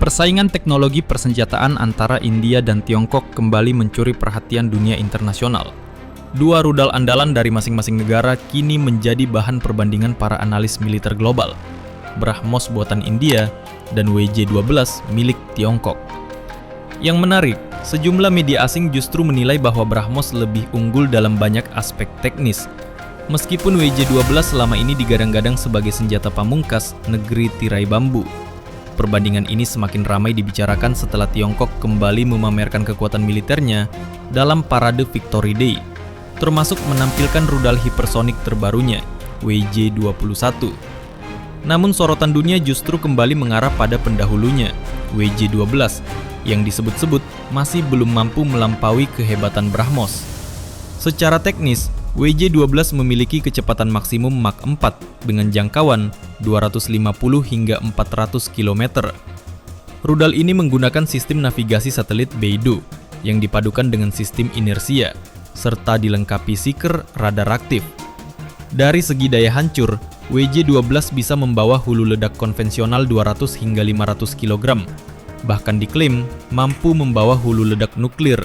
Persaingan teknologi persenjataan antara India dan Tiongkok kembali mencuri perhatian dunia internasional. Dua rudal andalan dari masing-masing negara kini menjadi bahan perbandingan para analis militer global. BrahMos buatan India dan WJ-12 milik Tiongkok. Yang menarik, sejumlah media asing justru menilai bahwa BrahMos lebih unggul dalam banyak aspek teknis. Meskipun WJ-12 selama ini digadang-gadang sebagai senjata pamungkas negeri tirai bambu. Perbandingan ini semakin ramai dibicarakan setelah Tiongkok kembali memamerkan kekuatan militernya dalam parade Victory Day, termasuk menampilkan rudal hipersonik terbarunya, WJ-21. Namun sorotan dunia justru kembali mengarah pada pendahulunya, WJ-12, yang disebut-sebut masih belum mampu melampaui kehebatan BrahMos. Secara teknis, WJ-12 memiliki kecepatan maksimum Mach 4 dengan jangkauan 250 hingga 400 km. Rudal ini menggunakan sistem navigasi satelit Beidou yang dipadukan dengan sistem inersia, serta dilengkapi seeker radar aktif. Dari segi daya hancur, WJ-12 bisa membawa hulu ledak konvensional 200 hingga 500 kg. Bahkan diklaim mampu membawa hulu ledak nuklir.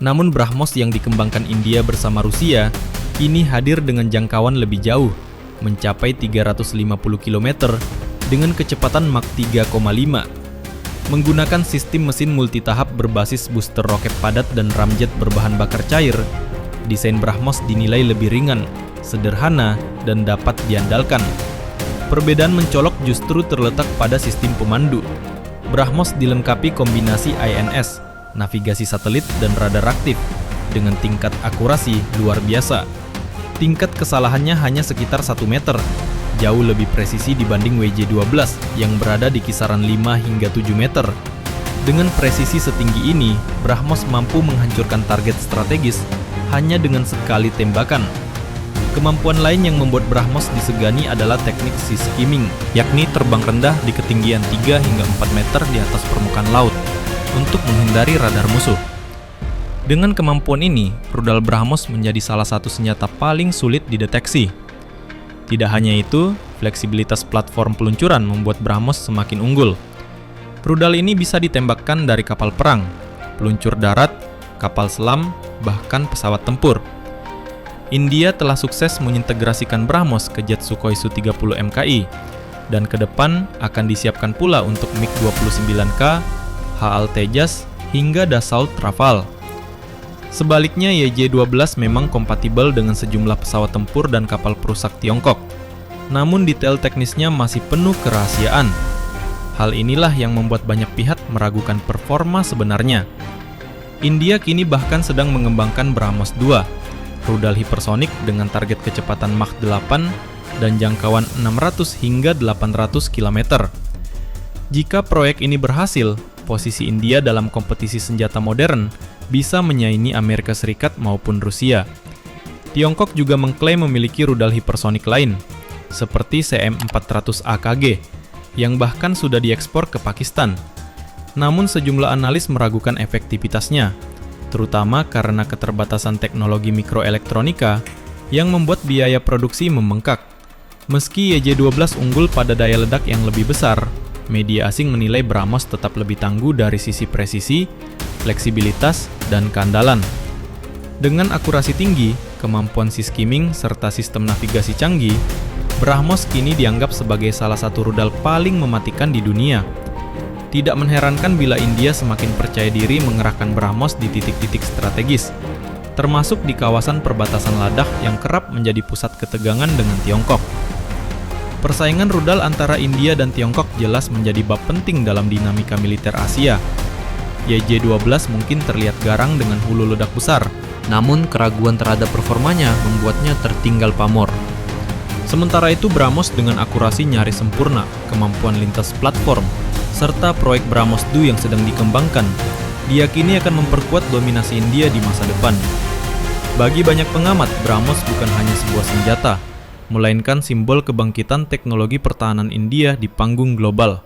Namun BrahMos yang dikembangkan India bersama Rusia kini hadir dengan jangkauan lebih jauh, mencapai 350 km dengan kecepatan Mach 3,5. Menggunakan sistem mesin multitahap berbasis booster roket padat dan ramjet berbahan bakar cair, desain BrahMos dinilai lebih ringan, sederhana, dan dapat diandalkan. Perbedaan mencolok justru terletak pada sistem pemandu. BrahMos dilengkapi kombinasi INS, navigasi satelit, dan radar aktif dengan tingkat akurasi luar biasa. Tingkat kesalahannya hanya sekitar 1 meter, jauh lebih presisi dibanding WJ-12 yang berada di kisaran 5 hingga 7 meter. Dengan presisi setinggi ini, BrahMos mampu menghancurkan target strategis hanya dengan sekali tembakan. Kemampuan lain yang membuat BrahMos disegani adalah teknik sea skimming, yakni terbang rendah di ketinggian 3 hingga 4 meter di atas permukaan laut untuk menghindari radar musuh. Dengan kemampuan ini, rudal BrahMos menjadi salah satu senjata paling sulit dideteksi. Tidak hanya itu, fleksibilitas platform peluncuran membuat BrahMos semakin unggul. Rudal ini bisa ditembakkan dari kapal perang, peluncur darat, kapal selam, bahkan pesawat tempur. India telah sukses mengintegrasikan BrahMos ke jet Sukhoi Su-30 MKI, dan ke depan akan disiapkan pula untuk MiG-29K, HAL Tejas, hingga Dassault Rafale. Sebaliknya, YJ-12 memang kompatibel dengan sejumlah pesawat tempur dan kapal perusak Tiongkok. Namun detail teknisnya masih penuh kerahasiaan. Hal inilah yang membuat banyak pihak meragukan performa sebenarnya. India kini bahkan sedang mengembangkan BrahMos 2, rudal hipersonik dengan target kecepatan Mach 8 dan jangkauan 600 hingga 800 km. Jika proyek ini berhasil, posisi India dalam kompetisi senjata modern bisa menyaingi Amerika Serikat maupun Rusia. Tiongkok juga mengklaim memiliki rudal hipersonik lain, seperti CM-400AKG, yang bahkan sudah diekspor ke Pakistan. Namun sejumlah analis meragukan efektivitasnya, terutama karena keterbatasan teknologi mikroelektronika yang membuat biaya produksi membengkak. Meski YJ-12 unggul pada daya ledak yang lebih besar, media asing menilai BrahMos tetap lebih tangguh dari sisi presisi, fleksibilitas, dan keandalan. Dengan akurasi tinggi, kemampuan sea skimming, serta sistem navigasi canggih, BrahMos kini dianggap sebagai salah satu rudal paling mematikan di dunia. Tidak mengherankan bila India semakin percaya diri mengerahkan BrahMos di titik-titik strategis, termasuk di kawasan perbatasan Ladakh yang kerap menjadi pusat ketegangan dengan Tiongkok. Persaingan rudal antara India dan Tiongkok jelas menjadi bab penting dalam dinamika militer Asia. YJ-12 mungkin terlihat garang dengan hulu ledak besar, namun keraguan terhadap performanya membuatnya tertinggal pamor. Sementara itu BrahMos dengan akurasi nyaris sempurna, kemampuan lintas platform, serta proyek BrahMos 2 yang sedang dikembangkan, diyakini akan memperkuat dominasi India di masa depan. Bagi banyak pengamat, BrahMos bukan hanya sebuah senjata, melainkan simbol kebangkitan teknologi pertahanan India di panggung global.